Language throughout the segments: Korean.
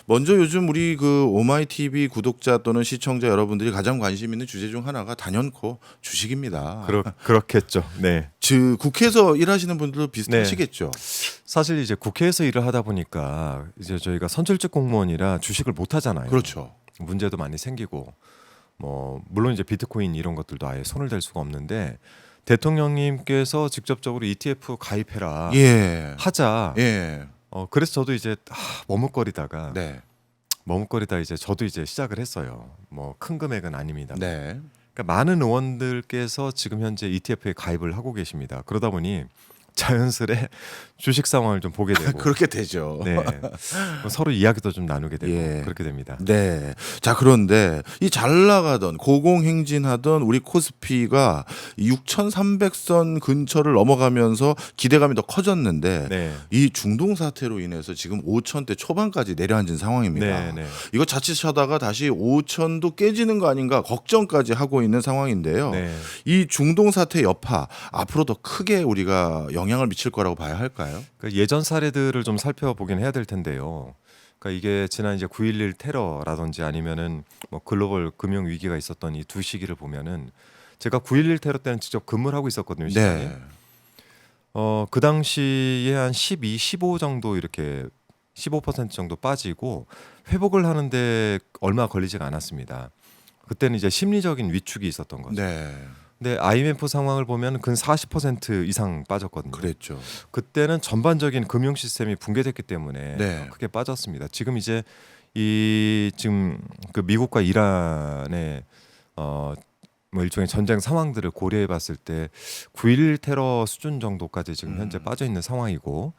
먼저 요즘 우리 그 오마이 TV 구독자 또는 시청자 여러분들이 가장 관심 있는 주제 중 하나가 단연코 주식입니다. 그렇겠죠. 네. 국회에서 일하시는 분들도 네. 비슷하시겠죠. 사실 이제 국회에서 일을 하다 보니까 이제 저희가 선출직 공무원이라 주식을 못 하잖아요. 그렇죠. 문제도 많이 생기고 뭐 물론 이제 비트코인 이런 것들도 아예 손을 댈 수가 없는데 대통령님께서 직접적으로 ETF 가입해라 예. 하자. 예. 그래서 저도 이제 머뭇거리다가 네. 이제 저도 이제 시작을 했어요. 뭐 큰 금액은 아닙니다. 네. 그러니까 많은 의원들께서 지금 현재 ETF에 가입을 하고 계십니다. 그러다 보니 자연스레 주식 상황을 좀 보게 되고 그렇게 되죠. 네. 뭐 서로 이야기도 좀 나누게 되고 예. 그렇게 됩니다. 네. 자, 그런데 이 잘 나가던 고공행진하던 우리 코스피가 6,300선 근처를 넘어가면서 기대감이 더 커졌는데 네. 이 중동 사태로 인해서 지금 5,000대 초반까지 내려앉은 상황입니다. 네, 네. 이거 자칫 하다가 다시 5,000도 깨지는 거 아닌가 걱정까지 하고 있는 상황인데요. 네. 이 중동 사태 여파 앞으로 더 크게 우리가 영향을 미칠 거라고 봐야 할까요? 그러니까 예전 사례들을 좀 살펴보긴 해야 될 텐데요. 그러니까 이게 지난 이제 9.11 테러라든지 아니면은 뭐 글로벌 금융 위기가 있었던 이 두 시기를 보면은 제가 9.11 테러 때는 직접 근무를 하고 있었거든요. 시장에. 네. 그 당시에 한 12, 15 정도 이렇게 15% 정도 빠지고 회복을 하는데 얼마 걸리지가 않았습니다. 그때는 이제 심리적인 위축이 있었던 거죠. 네. 근데 IMF 상황을 보면 근 40% 이상 빠졌거든요. 그랬죠. 그때는 전반적인 금융 시스템이 붕괴됐기 때문에 네. 크게 빠졌습니다. 지금 이제 지금 그 미국과 이란의 뭐 일종의 전쟁 상황들을 고려해 봤을 때 9.11 테러 수준 정도까지 지금 현재 빠져 있는 상황이고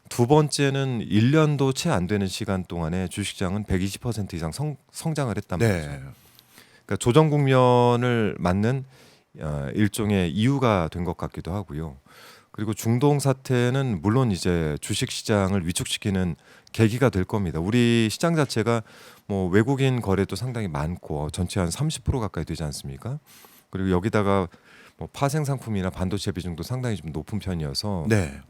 두 번째는 1년도 채 안 되는 시간 동안에 주식시장은 120% 이상 성장을 했단 말이죠. 네. 그러니까 조정 국면을 맞는 일종의 이유가 된 것 같기도 하고요. 그리고 중동 사태는 물론 이제 주식 시장을 위축시키는 계기가 될 겁니다. 우리 시장 자체가 뭐 외국인 거래도 상당히 많고 전체 한 30% 가까이 되지 않습니까? 그리고 여기다가 뭐 파생 상품이나 반도체 비중도 상당히 좀 높은 편이어서 네.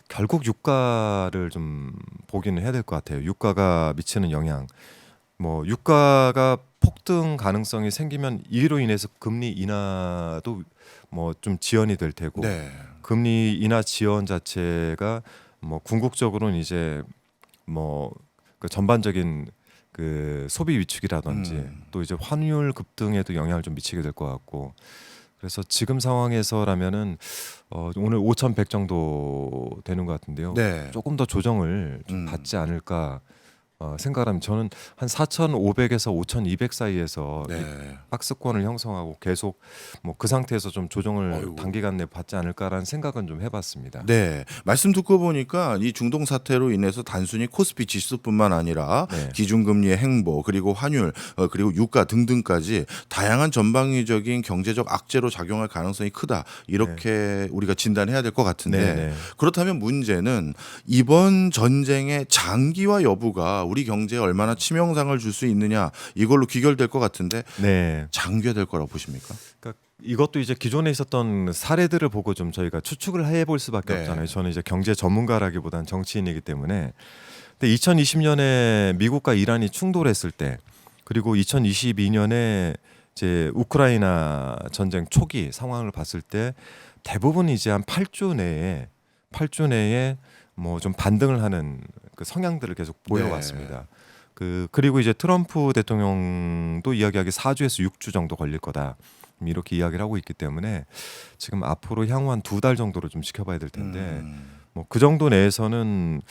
결국 유가를 좀 보기는 해야 될 것 같아요. 유가가 미치는 영향. 뭐 유가가 폭등 가능성이 생기면 이로 인해서 금리 인하도 뭐 좀 지연이 될 테고 네. 금리 인하 지연 자체가 뭐 궁극적으로는 이제 뭐 그 전반적인 그 소비 위축이라든지 또 이제 환율 급등에도 영향을 좀 미치게 될 것 같고 그래서 지금 상황에서라면은 오늘 5,100 정도 되는 것 같은데요. 네. 조금 더 조정을 좀 받지 않을까 생각하면 저는 한 4,500에서 5,200 사이에서 이 네. 박스권을 형성하고 계속 뭐 그 상태에서 좀 조정을 어이구. 단기간 내에 받지 않을까라는 생각은 좀 해봤습니다. 네. 말씀 듣고 보니까 이 중동 사태로 인해서 단순히 코스피 지수뿐만 아니라 네. 기준금리의 행보 그리고 환율 그리고 유가 등등까지 다양한 전방위적인 경제적 악재로 작용할 가능성이 크다. 이렇게 우리가 진단해야 될 것 같은데 네, 네. 그렇다면 문제는 이번 전쟁의 장기화 여부가 우리 경제에 얼마나 치명상을 줄 수 있느냐 이걸로 귀결될 것 같은데 네. 장기화될 거라고 보십니까? 그러니까 이것도 이제 기존에 있었던 사례들을 보고 좀 저희가 추측을 해볼 수밖에 네. 없잖아요. 저는 이제 경제 전문가라기보다는 정치인이기 때문에. 근데 2020년에 미국과 이란이 충돌했을 때 그리고 2022년에 이제 우크라이나 전쟁 초기 상황을 봤을 때 대부분 이제 한 8주 내에 뭐 좀 반등을 하는 그 성향들을 계속 보여왔습니다. 그리고 이제 트럼프 대통령도 이야기하기 4주에서 6주 정도 걸릴 거다. 이렇게 이야기를 하고 있기 때문에 지금 앞으로 향후 한 2달 정도로 좀 지켜봐야 될 텐데 뭐 그 정도 내에서는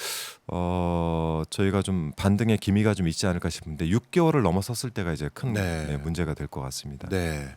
저희가 좀 반등의 기미가 좀 있지 않을까 싶은데 6개월을 넘어섰을 때가 이제 큰 네. 문제가 될 것 같습니다. 네.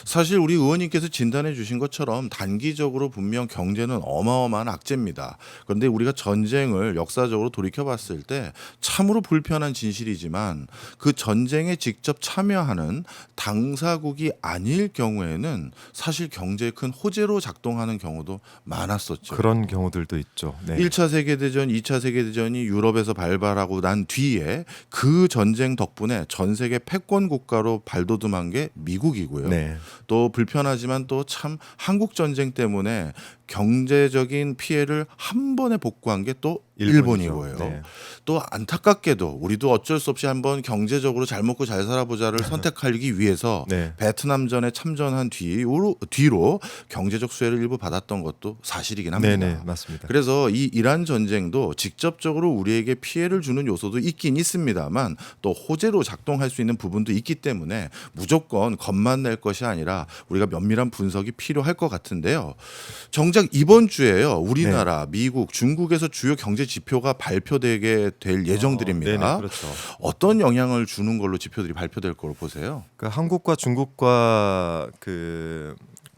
사실 우리 의원님께서 진단해 주신 것처럼 단기적으로 분명 경제는 어마어마한 악재입니다. 그런데 우리가 전쟁을 역사적으로 돌이켜 봤을 때 참으로 불편한 진실이지만 그 전쟁에 직접 참여하는 당사국이 아닐 경우에는 사실 경제에 큰 호재로 작동하는 경우도 많았었죠. 그런 경우들도 있죠. 네. 1차 세계대전, 2차 세계대전이 유럽에서 발발하고 난 뒤에 그 전쟁 덕분에 전 세계 패권 국가로 발돋움한 게 미국이고요. 네. 또 불편하지만 또 참 한국 전쟁 때문에 경제적인 피해를 한 번에 복구한 게 또 일본이죠. 일본이고요. 네. 또 안타깝게도 우리도 어쩔 수 없이 한번 경제적으로 잘 먹고 잘 살아보자를 선택하기 위해서 네. 베트남전에 참전한 뒤로 경제적 수혜를 일부 받았던 것도 사실이긴 합니다. 네네 맞습니다. 그래서 이 이란 전쟁도 직접적으로 우리에게 피해를 주는 요소도 있긴 있습니다만 또 호재로 작동할 수 있는 부분도 있기 때문에 무조건 겁만 낼 것이 아니라 우리가 면밀한 분석이 필요할 것 같은데요. 정작 이번 주에요. 우리나라, 미국, 중국에서 주요 경제 지표가 발표되게 될 예정들입니다. 네네 그렇죠. 어떤 영향을 주는 걸로 지표들이 발표될 거로 보세요? 그러니까 한국과 중국과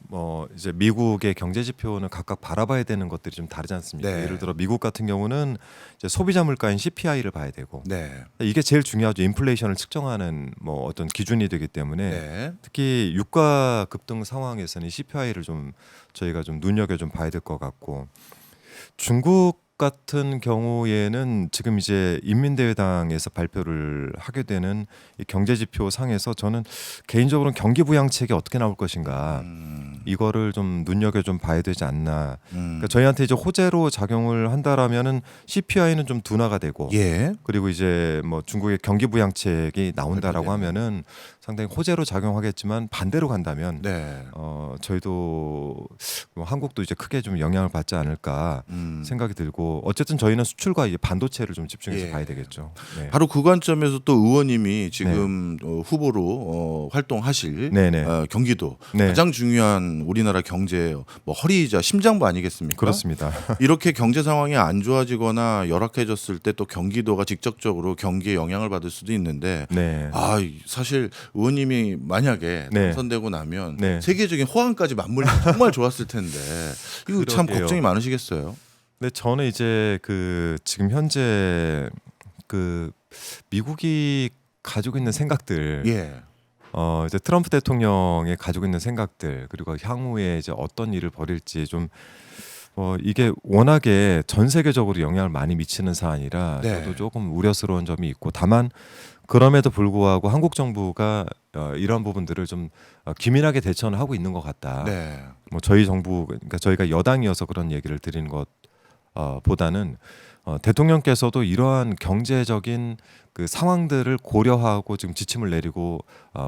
뭐 이제 미국의 경제 지표는 각각 바라봐야 되는 것들이 좀 다르지 않습니까? 네. 예를 들어 미국 같은 경우는 이제 소비자 물가인 CPI를 봐야 되고 네. 이게 제일 중요하죠. 인플레이션을 측정하는 뭐 어떤 기준이 되기 때문에 네. 특히 유가 급등 상황에서는 이 CPI를 좀 저희가 좀 눈여겨 좀 봐야 될 것 같고 중국 같은 경우에는 지금 이제 인민대회당에서 발표를 하게 되는 이 경제 지표 상에서 저는 개인적으로는 경기 부양책이 어떻게 나올 것인가 이거를 좀 눈여겨 좀 봐야 되지 않나. 그러니까 저희한테 이제 호재로 작용을 한다라면은 CPI는 좀 둔화가 되고 예. 그리고 이제 뭐 중국의 경기 부양책이 나온다라고 발표되는. 하면은 상당히 호재로 작용하겠지만 반대로 간다면 네. 저희도 뭐 한국도 이제 크게 좀 영향을 받지 않을까 생각이 들고 어쨌든 저희는 수출과 이제 반도체를 좀 집중해서 예. 봐야 되겠죠. 네. 바로 그 관점에서 또 의원님이 지금 후보로 활동하실 네네. 경기도 네. 가장 중요한 우리나라 경제 뭐 허리이자 심장부 아니겠습니까? 그렇습니다. 이렇게 경제 상황이 안 좋아지거나 열악해졌을 때 또 경기도가 직접적으로 경기에 영향을 받을 수도 있는데 네. 사실 의원님이 만약에 네. 당선되고 나면 네. 세계적인 호황까지 맞물리면 정말 좋았을 텐데 이거 참 그러게요. 걱정이 많으시겠어요. 근데 저는 이제 지금 현재 미국이 가지고 있는 생각들 예. 이제 트럼프 대통령이 가지고 있는 생각들 그리고 향후에 이제 어떤 일을 벌일지 좀 이게 워낙에 전 세계적으로 영향을 많이 미치는 사안이라 네. 저도 조금 우려스러운 점이 있고 다만 그럼에도 불구하고 한국 정부가 이런 부분들을 좀 기민하게 대처는 하고 있는 것 같다. 네. 뭐 저희 정부 그러니까 저희가 여당이어서 그런 얘기를 드리는 것 보다는 대통령께서도 이러한 경제적인 그 상황들을 고려하고 지금 지침을 내리고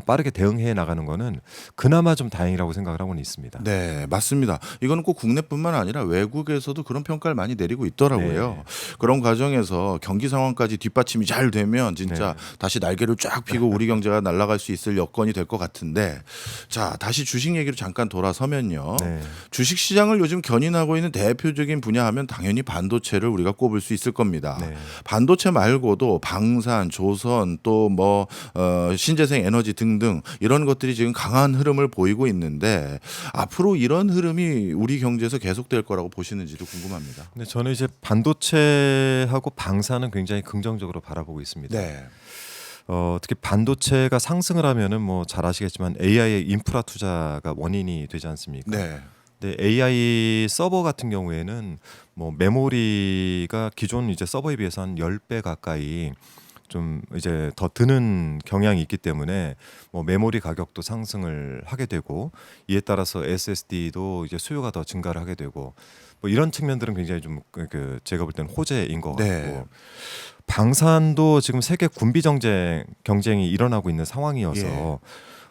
빠르게 대응해 나가는 거는 그나마 좀 다행이라고 생각을 하고는 있습니다. 네, 맞습니다. 이거는 꼭 국내뿐만 아니라 외국에서도 그런 평가를 많이 내리고 있더라고요. 네. 그런 과정에서 경기 상황까지 뒷받침이 잘 되면 진짜 다시 날개를 쫙 펴고 우리 경제가 날아갈 수 있을 여건이 될 것 같은데 자, 다시 주식 얘기로 잠깐 돌아서면요. 네. 주식 시장을 요즘 견인하고 있는 대표적인 분야 하면 당연히 반도체를 우리가 꼽을 수 있을 겁니다. 네. 반도체 말고도 방산, 조선 또 뭐 신재생 에너지 등등 이런 것들이 지금 강한 흐름을 보이고 있는데 앞으로 이런 흐름이 우리 경제에서 계속될 거라고 보시는지도 궁금합니다. 근데 저는 이제 반도체하고 방사는 굉장히 긍정적으로 바라보고 있습니다. 네. 특히 반도체가 상승을 하면은 뭐 잘 아시겠지만 AI의 인프라 투자가 원인이 되지 않습니까? 네. 근데 AI 서버 같은 경우에는 뭐 메모리가 기존 이제 서버에 비해서 한 10배 가까이 좀 이제 더 드는 경향이 있기 때문에 뭐 메모리 가격도 상승을 하게 되고 이에 따라서 SSD도 이제 수요가 더 증가를 하게 되고 뭐 이런 측면들은 굉장히 좀 제가 볼 때는 호재인 것 같고 네. 방산도 지금 세계 군비 경쟁이 일어나고 있는 상황이어서 예.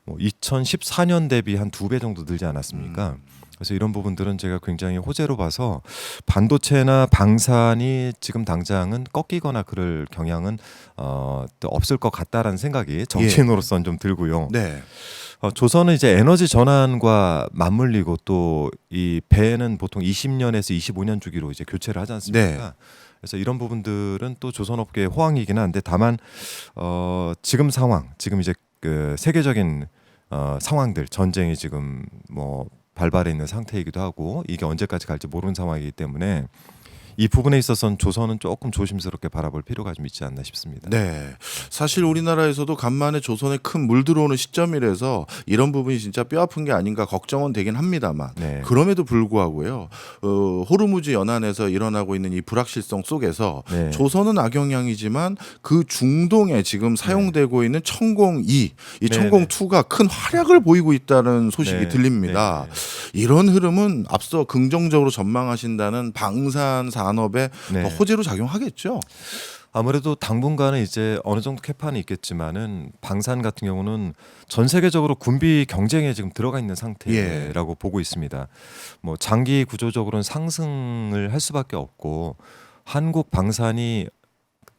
뭐 2014년 대비 한 2배 정도 늘지 않았습니까? 그래서 이런 부분들은 제가 굉장히 호재로 봐서 반도체나 방산이 지금 당장은 꺾이거나 그럴 경향은 또 없을 것 같다라는 생각이 정치인으로서는 좀 들고요. 네. 조선은 이제 에너지 전환과 맞물리고 또 이 배는 보통 20년에서 25년 주기로 이제 교체를 하지 않습니까? 네. 그래서 이런 부분들은 또 조선업계의 호황이긴 한데 다만 지금 상황, 지금 이제 세계적인 상황들, 전쟁이 지금 뭐 발발해 있는 상태이기도 하고 이게 언제까지 갈지 모르는 상황이기 때문에 이 부분에 있어서는 조선은 조금 조심스럽게 바라볼 필요가 좀 있지 않나 싶습니다. 네. 사실 우리나라에서도 간만에 조선에 큰 물 들어오는 시점이라서 이런 부분이 진짜 뼈아픈 게 아닌가 걱정은 되긴 합니다만 네. 그럼에도 불구하고요. 호르무즈 연안에서 일어나고 있는 이 불확실성 속에서 네. 조선은 악영향이지만 그 중동에 지금 사용되고 있는 천공 2, 이 네, 천공 네. 2가 큰 활약을 보이고 있다는 소식이 네. 들립니다. 네. 이런 흐름은 앞서 긍정적으로 전망하신다는 방산 산업에 네. 호재로 작용하겠죠. 아무래도 당분간은 이제 어느 정도 캐파는 있겠지만은 방산 같은 경우는 전 세계적으로 군비 경쟁에 지금 들어가 있는 상태라고 보고 있습니다. 뭐 장기 구조적으로는 상승을 할 수밖에 없고 한국 방산이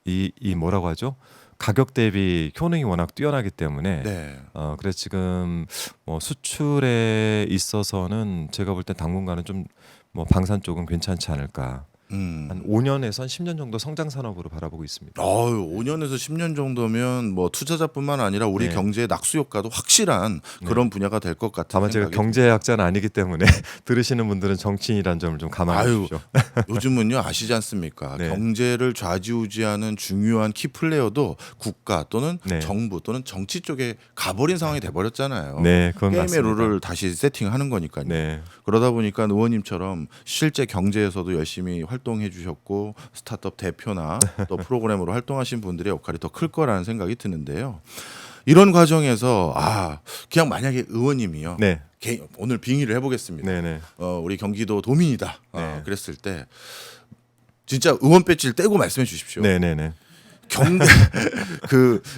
이 뭐라고 하죠? 가격 대비 효능이 워낙 뛰어나기 때문에 네. 그래서 지금 뭐 수출에 있어서는 제가 볼 때 당분간은 좀 뭐 방산 쪽은 괜찮지 않을까. 한 5년에서 한 10년 정도 성장 산업으로 바라보고 있습니다. 5년에서 10년 정도면 뭐 투자자뿐만 아니라 우리 네. 경제의 낙수 효과도 확실한 그런 분야가 될 것 같은 다만 제가 생각이 경제학자는 아니기 때문에 들으시는 분들은 정치인이라는 점을 좀 감안해 아유, 주십시오. 요즘은요 아시지 않습니까? 네. 경제를 좌지우지하는 중요한 키플레이어도 국가 또는 네. 정부 또는 정치 쪽에 가버린 상황이 돼버렸잖아요. 네, 그건 게임의 맞습니다. 룰을 다시 세팅하는 거니까요. 네. 그러다 보니까 의원님처럼 실제 경제에서도 열심히 활동해 주셨고 스타트업 대표나 또 프로그래머로 활동하신 분들의 역할이 더 클 거라는 생각이 드는데요. 이런 과정에서 그냥 만약에 의원님이요. 네. 오늘 빙의를 해보겠습니다. 네, 네. 우리 경기도 도민이다. 네. 그랬을 때 진짜 의원 배지를 떼고 말씀해 주십시오. 네, 네, 네. 경제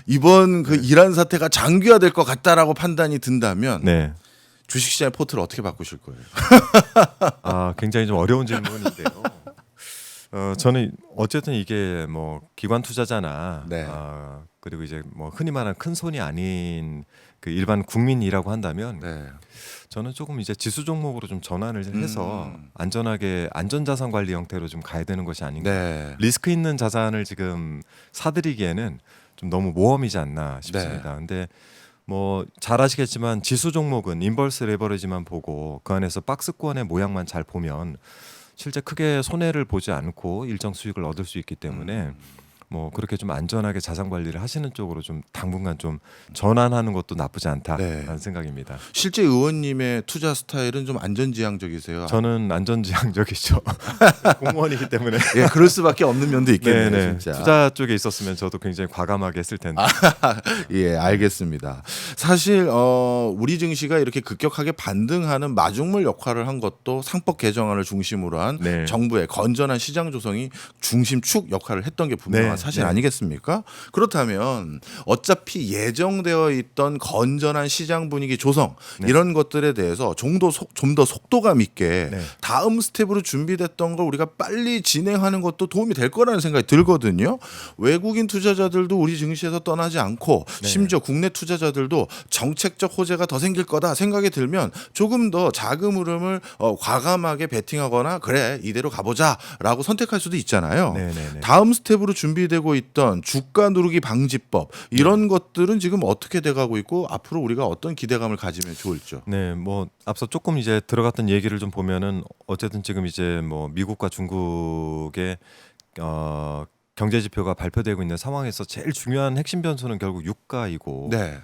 이번 이란 사태가 장기화될 것 같다라고 판단이 든다면 네. 주식시장의 포트를 어떻게 바꾸실 거예요? 굉장히 좀 어려운 질문인데요. 저는 어쨌든 이게 뭐 기관 투자자나 네. 그리고 이제 뭐 흔히 말하는 큰 손이 아닌 그 일반 국민이라고 한다면 네. 저는 조금 이제 지수 종목으로 좀 전환을 해서 안전하게 안전자산 관리 형태로 좀 가야 되는 것이 아닌가. 네. 리스크 있는 자산을 지금 사들이기에는 좀 너무 모험이지 않나 싶습니다. 근데 뭐 잘 아시겠지만 지수 종목은 인버스 레버리지만 보고 그 안에서 박스권의 모양만 잘 보면 실제 크게 손해를 보지 않고 일정 수익을 얻을 수 있기 때문에 뭐 그렇게 좀 안전하게 자산 관리를 하시는 쪽으로 좀 당분간 좀 전환하는 것도 나쁘지 않다라는 네. 생각입니다. 실제 의원님의 투자 스타일은 좀 안전지향적이세요. 저는 안전지향적이죠. 공무원이기 때문에. 예, 그럴 수밖에 없는 면도 있겠네요, 네네. 진짜. 투자 쪽에 있었으면 저도 굉장히 과감하게 했을 텐데. 예, 알겠습니다. 사실 우리 증시가 이렇게 급격하게 반등하는 마중물 역할을 한 것도 상법 개정안을 중심으로 한 네. 정부의 건전한 시장 조성이 중심축 역할을 했던 게 분명한 네, 사실 네. 아니겠습니까? 그렇다면 어차피 예정되어 있던 건전한 시장 분위기 조성 네. 이런 것들에 대해서 좀 더 속도감 있게 네. 다음 스텝으로 준비됐던 걸 우리가 빨리 진행하는 것도 도움이 될 거라는 생각이 들거든요. 외국인 투자자들도 우리 증시에서 떠나지 않고 네. 심지어 국내 투자자들도 정책적 호재가 더 생길 거다 생각이 들면 조금 더 자금 흐름을 과감하게 베팅하거나 그래 이대로 가보자라고 선택할 수도 있잖아요. 네네네. 다음 스텝으로 준비되고 있던 주가 누르기 방지법 이런 것들은 지금 어떻게 돼가고 있고 앞으로 우리가 어떤 기대감을 가지면 좋을죠. 네, 뭐 앞서 조금 이제 들어갔던 얘기를 좀 보면은 어쨌든 지금 이제 뭐 미국과 중국의 경제 지표가 발표되고 있는 상황에서 제일 중요한 핵심 변수는 결국 유가이고 네.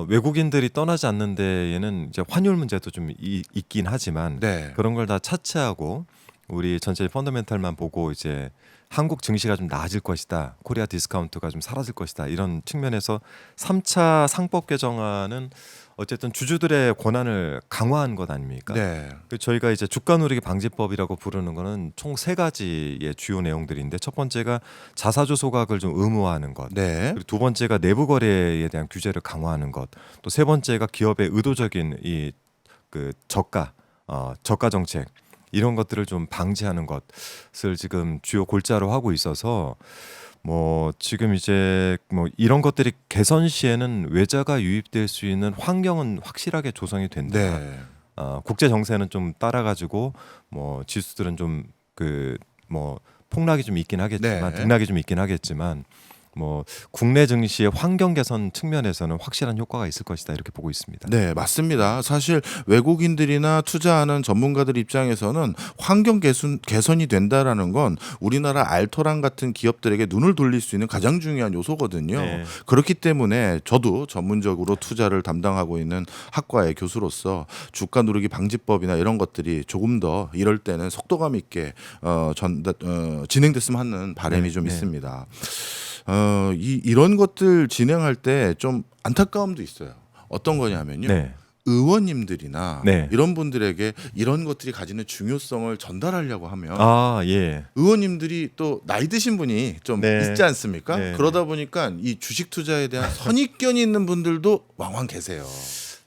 외국인들이 떠나지 않는 데에는 이제 환율 문제도 좀 있긴 하지만 네. 그런 걸 다 차치하고 우리 전체 펀더멘탈만 보고 이제 한국 증시가 좀 나아질 것이다. 코리아 디스카운트가 좀 사라질 것이다. 이런 측면에서 3차 상법 개정안은 어쨌든 주주들의 권한을 강화한 것 아닙니까? 네. 저희가 이제 주가 누르기 방지법이라고 부르는 거는 총 3가지의 주요 내용들인데 첫 번째가 자사주 소각을 좀 의무화하는 것. 네. 그리고 두 번째가 내부 거래에 대한 규제를 강화하는 것. 또 세 번째가 기업의 의도적인 저가 정책 이런 것들을 좀 방지하는 것을 지금 주요 골자로 하고 있어서 뭐 지금 이제 뭐 이런 것들이 개선 시에는 외자가 유입될 수 있는 환경은 확실하게 조성이 된다. 네. 국제 정세는 좀 따라가지고 뭐 지수들은 좀 뭐 폭락이 좀 있긴 하겠지만 네. 등락이 좀 있긴 하겠지만 뭐 국내 증시의 환경 개선 측면에서는 확실한 효과가 있을 것이다 이렇게 보고 있습니다. 네, 맞습니다. 사실 외국인들이나 투자하는 전문가들 입장에서는 환경 개선이 된다라는 건 우리나라 알토란 같은 기업들에게 눈을 돌릴 수 있는 가장 중요한 요소거든요. 네. 그렇기 때문에 저도 전문적으로 투자를 담당하고 있는 학과의 교수로서 주가 누르기 방지법이나 이런 것들이 조금 더 이럴 때는 속도감 있게 진행됐으면 하는 바람이 네, 좀 네. 있습니다. 이런 것들 진행할 때 좀 안타까움도 있어요. 어떤 거냐면요. 네. 의원님들이나 네. 이런 분들에게 이런 것들이 가지는 중요성을 전달하려고 하면 아, 예. 의원님들이 또 나이 드신 분이 좀 네. 있지 않습니까? 네. 그러다 보니까 이 주식 투자에 대한 선입견이 있는 분들도 왕왕 계세요.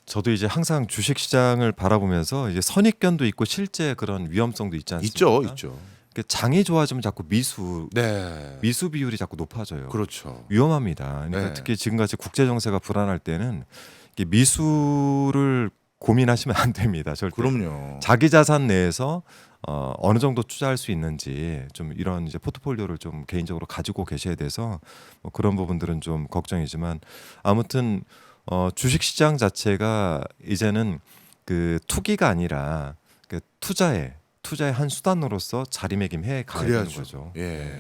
저도 이제 항상 주식 시장을 바라보면서 이제 선입견도 있고 실제 그런 위험성도 있지 않습니까? 있죠, 있죠. 장이 좋아지면 자꾸 미수 네, 비율이 자꾸 높아져요. 그렇죠. 위험합니다. 그러니까 네. 특히 지금같이 국제 정세가 불안할 때는 이게 미수를 고민하시면 안 됩니다. 절대. 그럼요. 자기 자산 내에서 어느 정도 투자할 수 있는지 좀 이런 이제 포트폴리오를 좀 개인적으로 가지고 계셔야 돼서 뭐 그런 부분들은 좀 걱정이지만 아무튼 주식 시장 자체가 이제는 그 투기가 아니라 그 투자의 한 수단으로서 자리매김해 가야 되는 그래야죠. 거죠. 예.